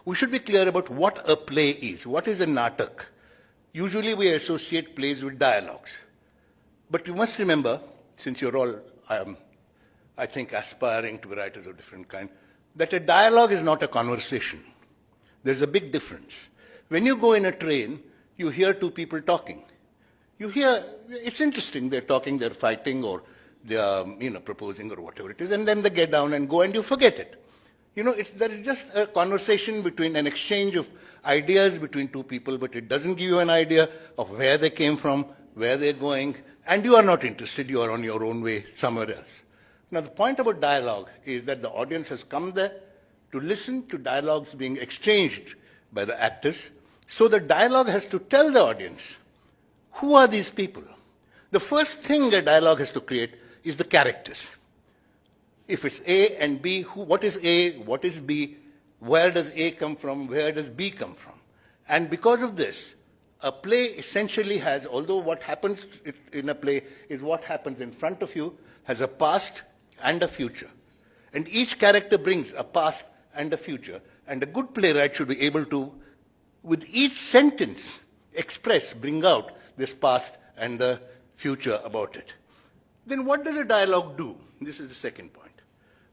we should be clear about what a play is. What is a natak? Usually we associate plays with dialogues. But you must remember, since you're all, I think, aspiring to be writers of different kind, that a dialogue is not a conversation. There's a big difference. When you go in a train, you hear two people talking. You hear, it's interesting, they're talking, they're fighting, or they're proposing, or whatever it is, and then they get down and go and you forget it. There is just a conversation between an exchange of ideas between two people, but it doesn't give you an idea of where they came from, where they're going, and you are not interested, you are on your own way somewhere else. Now, the point about dialogue is that the audience has come there to listen to dialogues being exchanged by the actors. So the dialogue has to tell the audience, who are these people? The first thing a dialogue has to create is the characters. If it's A and B, what is A, what is B, where does A come from, where does B come from? And because of this, a play essentially has, although what happens in a play is what happens in front of you, has a past and a future. And each character brings a past and a future. And a good playwright should be able to, with each sentence, bring out this past and the future about it. Then what does a dialogue do? This is the second point.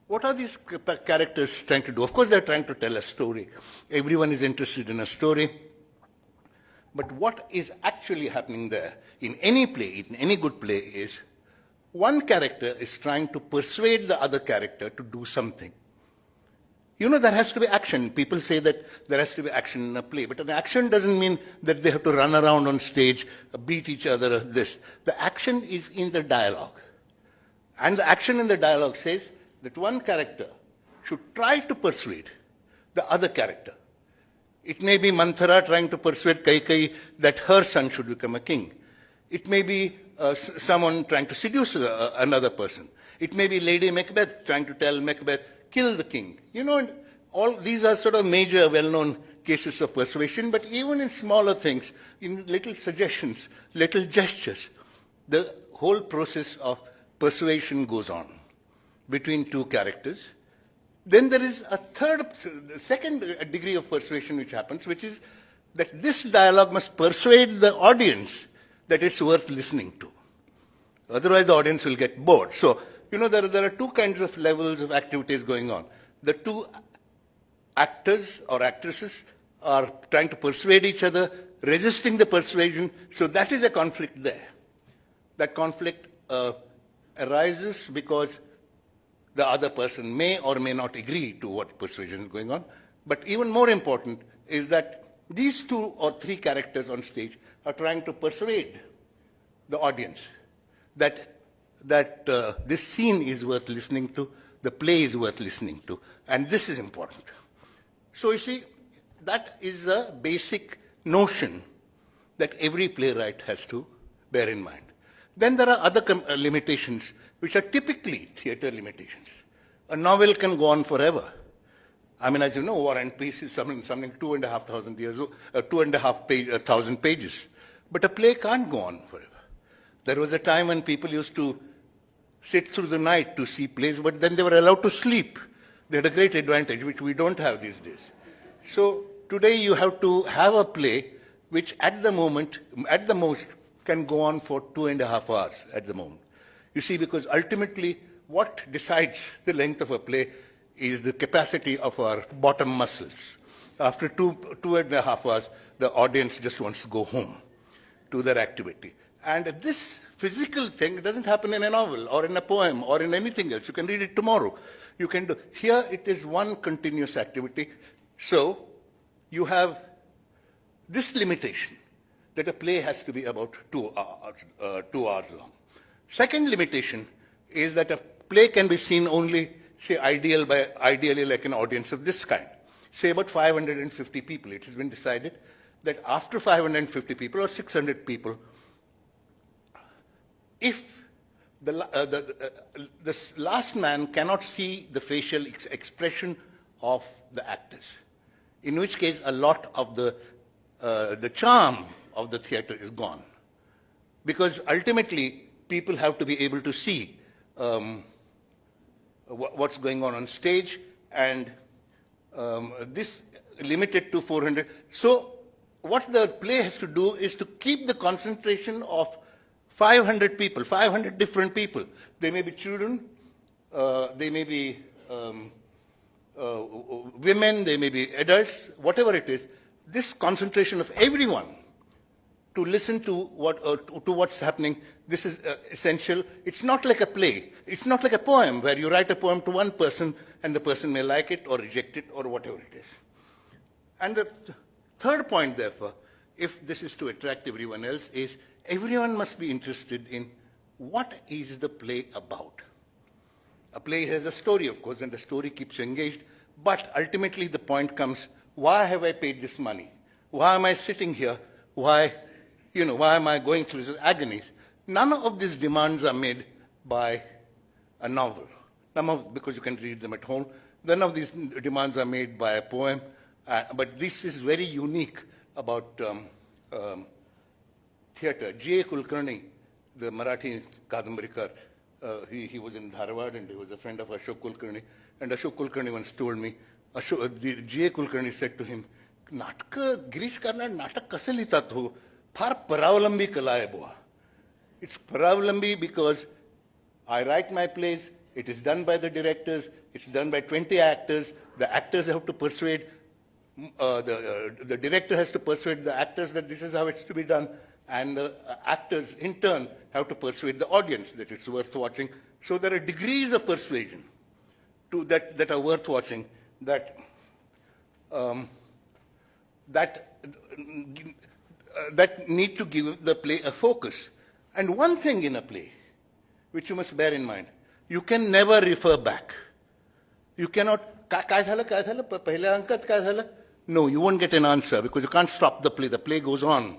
What are these characters trying to do? Of course, they're trying to tell a story. Everyone is interested in a story. But what is actually happening there in any play, in any good play, is one character is trying to persuade the other character to do something. There has to be action. People say that there has to be action in a play. But an action doesn't mean that they have to run around on stage, beat each other, this. The action is in the dialogue. And the action in the dialogue says that one character should try to persuade the other character. It may be Manthara trying to persuade Kaikeyi that her son should become a king. It may be someone trying to seduce another person. It may be Lady Macbeth trying to tell Macbeth, kill the king. All these are sort of major, well-known cases of persuasion, but even in smaller things, in little suggestions, little gestures, the whole process of persuasion goes on between two characters. Then there is a second degree of persuasion which happens, which is that this dialogue must persuade the audience that it's worth listening to. Otherwise, the audience will get bored. So, there are two kinds of levels of activities going on. The two actors or actresses are trying to persuade each other, resisting the persuasion. So that is a conflict there. That conflict arises because the other person may or may not agree to what persuasion is going on. But even more important is that these two or three characters on stage are trying to persuade the audience that this scene is worth listening to, the play is worth listening to, and this is important. So you see, that is a basic notion that every playwright has to bear in mind. Then there are other limitations which are typically theater limitations. A novel can go on forever. I mean, as you know, War and Peace is something 2,500 years old, 2,500 pages. But a play can't go on forever. There was a time when people used to sit through the night to see plays, but then they were allowed to sleep. They had a great advantage, which we don't have these days. So today you have to have a play which at the moment, at the most, can go on for 2.5 hours at the moment. You see, because ultimately what decides the length of a play is the capacity of our bottom muscles. After 2.5 hours, the audience just wants to go home to their activity. And this physical thing doesn't happen in a novel or in a poem or in anything else. You can read it tomorrow. You can do. Here it is one continuous activity. So you have this limitation that a play has to be about 2 hours long. Second limitation is that a play can be seen only, say, ideally like an audience of this kind. Say about 550 people. It has been decided that after 550 people or 600 people, if the last man cannot see the facial expression of the actors, in which case a lot of the charm of the theater is gone. Because ultimately, people have to be able to see what's going on stage, and This limited to 400. So what the play has to do is to keep the concentration of 500 people, 500 different people. They may be children, they may be women, they may be adults, whatever it is. This concentration of everyone to listen to what's happening, this is essential. It's not like a play. It's not like a poem where you write a poem to one person and the person may like it or reject it or whatever it is. And the third point, therefore, if this is to attract everyone else, is everyone must be interested in what is the play about. A play has a story, of course, and the story keeps you engaged, but ultimately the point comes, why have I paid this money? Why am I sitting here? Why am I going through these agonies? None of these demands are made by a novel. Because you can read them at home. None of these demands are made by a poem. But this is very unique about theatre. G.A. Kulkarni, the Marathi Kadambarikar, he was in Dharwad and he was a friend of Ashok Kulkarni. And Ashok Kulkarni once told me, G.A. Kulkarni said to him, Girish Karnad natak kase litat ho? Far paravalambi kala hai boa. It's paravalambi because I write my plays, it is done by the directors, it's done by 20 actors, the actors have to persuade, the director has to persuade the actors that this is how it's to be done, and the actors in turn have to persuade the audience that it's worth watching. So there are degrees of persuasion that are worth watching, that need to give the play a focus. And one thing in a play, which you must bear in mind, you can never refer back. You cannot, no, you won't get an answer because you can't stop the play. The play goes on.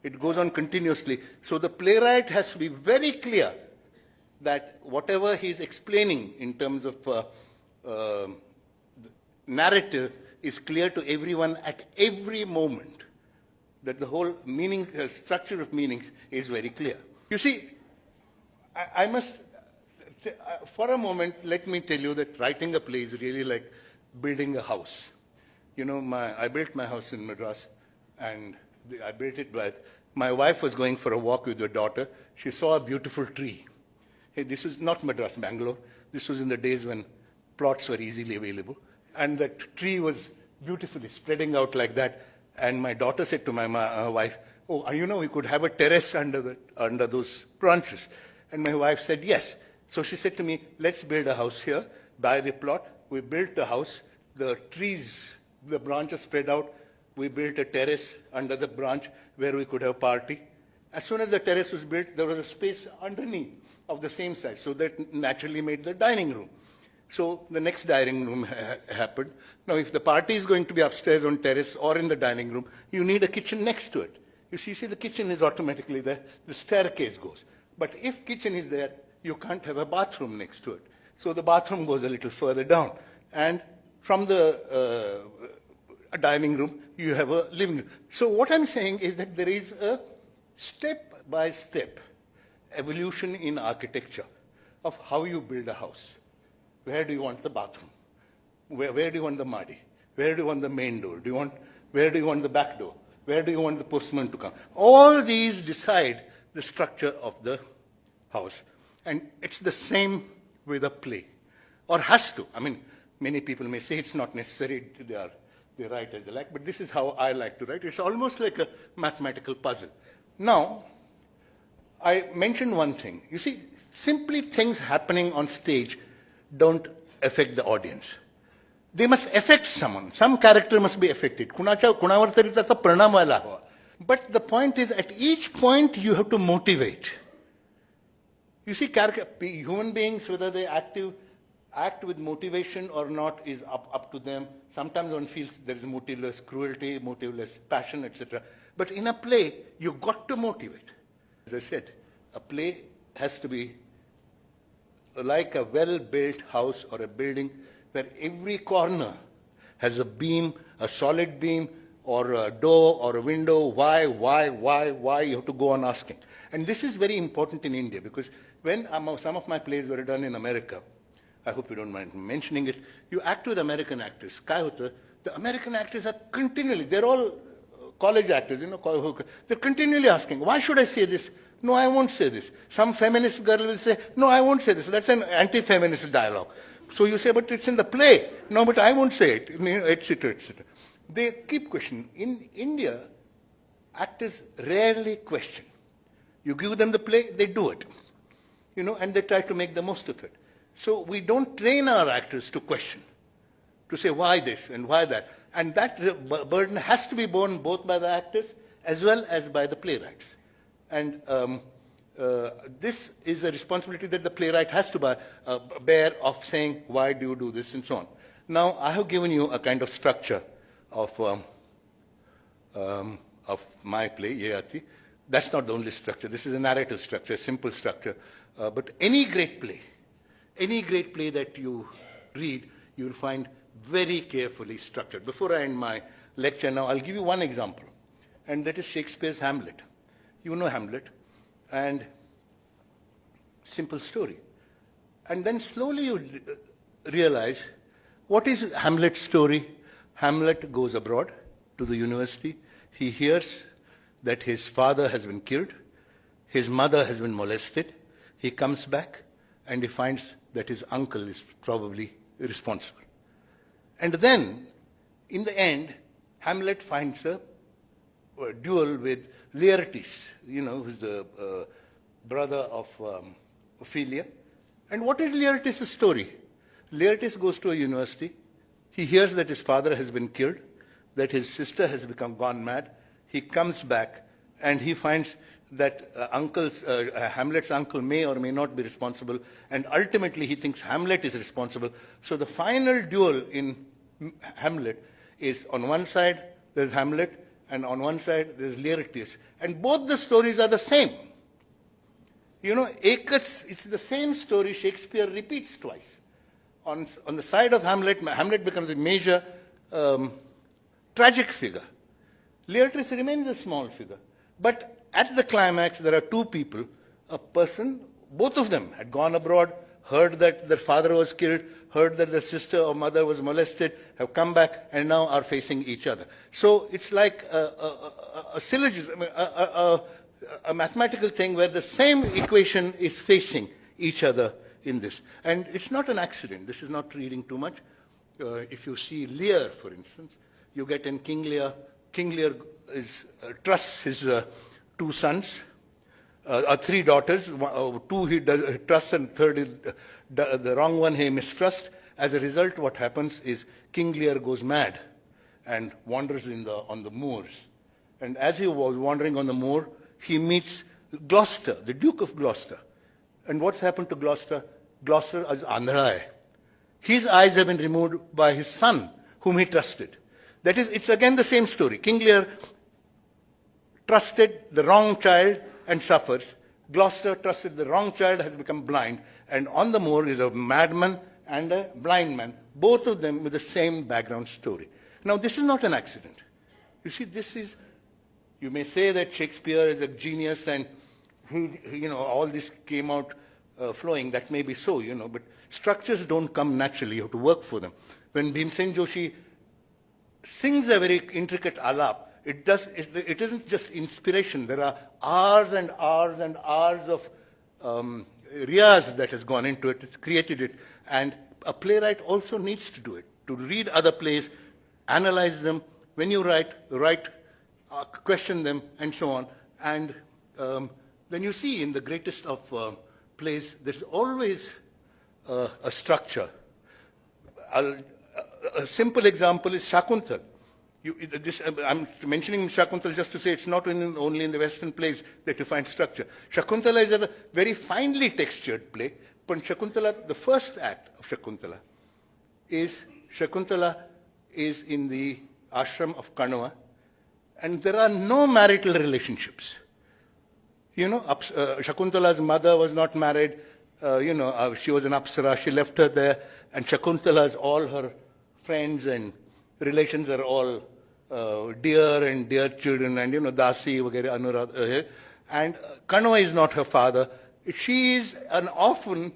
It goes on continuously. So the playwright has to be very clear that whatever he's explaining in terms of narrative is clear to everyone at every moment. That the whole meaning, structure of meanings is very clear. You see, I must, for a moment, let me tell you that writing a play is really like building a house. You know, I built my house in Madras, and I built it by, my wife was going for a walk with her daughter. She saw a beautiful tree. Hey, this is not Madras, Bangalore. This was in the days when plots were easily available. And that tree was beautifully spreading out like that. And my daughter said to my wife, oh, you know, we could have a terrace under those branches. And my wife said, yes. So she said to me, let's build a house here, buy the plot. We built a house. The trees, the branches spread out. We built a terrace under the branch where we could have a party. As soon as the terrace was built, there was a space underneath of the same size. So that naturally made the dining room. So the next dining room happened. Now, if the party is going to be upstairs on terrace or in the dining room, you need a kitchen next to it. You see, the kitchen is automatically there. The staircase goes. But if kitchen is there, you can't have a bathroom next to it. So the bathroom goes a little further down. And from the dining room, you have a living room. So what I'm saying is that there is a step-by-step evolution in architecture of how you build a house. Where do you want the bathroom? Where do you want the madi? Where do you want the main door? Where do you want the back door? Where do you want the postman to come? All these decide the structure of the house. And it's the same with a play, or has to. I mean, many people may say it's not necessary, they write as they like, but this is how I like to write. It's almost like a mathematical puzzle. Now, I mentioned one thing. You see, simply things happening on stage don't affect the audience. They must affect someone. Some character must be affected. Kunavar tari त्याचा परिणाम व्हायला हवा. But the point is, at each point, you have to motivate. You see, human beings, whether they act with motivation or not is up to them. Sometimes one feels there is motiveless cruelty, motiveless passion, etc. But in a play, you've got to motivate. As I said, a play has to be like a well-built house or a building where every corner has a beam, a solid beam, or a door or a window. Why? You have to go on asking. And this is very important in India because when some of my plays were done in America, I hope you don't mind mentioning it. You act with American actors. Kai hota, the American actors are continually, they're all college actors, they're continually asking, why should I say this? No, I won't say this. Some feminist girl will say, no, I won't say this. That's an anti-feminist dialogue. So you say, but it's in the play. No, but I won't say it, etc., etc. They keep questioning. In India, actors rarely question. You give them the play, they do it. And they try to make the most of it. So we don't train our actors to question, to say why this and why that. And that burden has to be borne both by the actors as well as by the playwrights. And this is a responsibility that the playwright has to bear of saying, why do you do this, and so on. Now, I have given you a kind of structure of my play, Yayati. That's not the only structure. This is a narrative structure, a simple structure. But any great play that you read, you will find very carefully structured. Before I end my lecture now, I'll give you one example, and that is Shakespeare's Hamlet. You know Hamlet, and simple story. And then slowly you realize, what is Hamlet's story? Hamlet goes abroad to the university. He hears that his father has been killed, his mother has been molested. He comes back and he finds that his uncle is probably responsible. And then, in the end, Hamlet finds a duel with Laertes, who's the brother of Ophelia. And what is Laertes' story? Laertes goes to a university. He hears that his father has been killed, that his sister has gone mad. He comes back and he finds that Hamlet's uncle may or may not be responsible, and ultimately he thinks Hamlet is responsible. So the final duel in Hamlet is, on one side there's Hamlet, and on one side there's Laertes. And both the stories are the same. It's the same story Shakespeare repeats twice. On the side of Hamlet, Hamlet becomes a major tragic figure. Laertes remains a small figure. But at the climax, there are two people, a person, both of them had gone abroad, heard that their father was killed, heard that their sister or mother was molested, have come back, and now are facing each other. So it's like a syllogism, a mathematical thing where the same equation is facing each other in this. And it's not an accident. This is not reading too much. If you see Lear, for instance, you get in King Lear. King Lear trusts his two sons, three daughters. Two he trusts, and third is the wrong one he mistrusts. As a result, what happens is King Lear goes mad and wanders on the moors. And as he was wandering on the moor, he meets Gloucester, the Duke of Gloucester. And what's happened to Gloucester? Gloucester is andhra hai. His eyes have been removed by his son, whom he trusted. That is, it's again the same story. King Lear trusted the wrong child and suffers. Gloucester trusted the wrong child, has become blind. And on the moor is a madman and a blind man, both of them with the same background story. Now, this is not an accident. You see, you may say that Shakespeare is a genius and all this came out flowing. That may be so, but structures don't come naturally. You have to work for them. When Bhimsen Joshi sings a very intricate alap, it isn't just inspiration. There are hours and hours and hours of riyaz that has gone into it. It's created it. And a playwright also needs to do it, to read other plays, analyze them. When you write, question them, and so on. And then you see in the greatest of plays, there's always a structure. A simple example is Shakuntal. I'm mentioning Shakuntal just to say it's not only in the Western plays that you find structure. Shakuntala is a very finely textured play, but Shakuntala, the first act of Shakuntala is in the ashram of Kanwa, and there are no marital relationships. Shakuntala's mother was not married. She was an Apsara. She left her there, and Shakuntala's all her friends and relations are all dear and dear children, and Dasi, vagere, Anuradha. And Kanwa is not her father. She is an orphan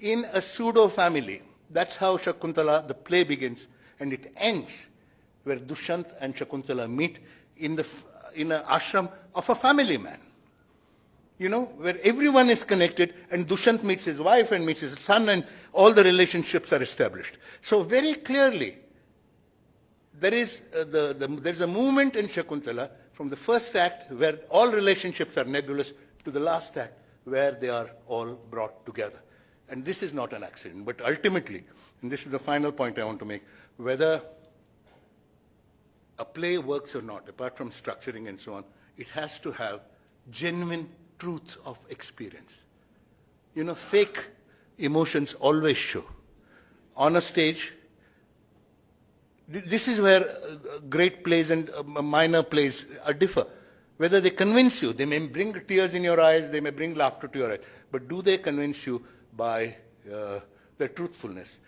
in a pseudo family. That's how Shakuntala, the play begins, and it ends where Dushyant and Shakuntala meet in an ashram of a family man. You know, where everyone is connected, and Dushyant meets his wife and meets his son, and all the relationships are established. So very clearly, there is there's a movement in Shakuntala from the first act where all relationships are nebulous to the last act where they are all brought together. And this is not an accident, but ultimately, and this is the final point I want to make, whether a play works or not, apart from structuring and so on, it has to have genuine truth of experience. You know, fake emotions always show. On a stage, this is where great plays and minor plays differ. Whether they convince you, they may bring tears in your eyes, they may bring laughter to your eyes, but do they convince you by their truthfulness?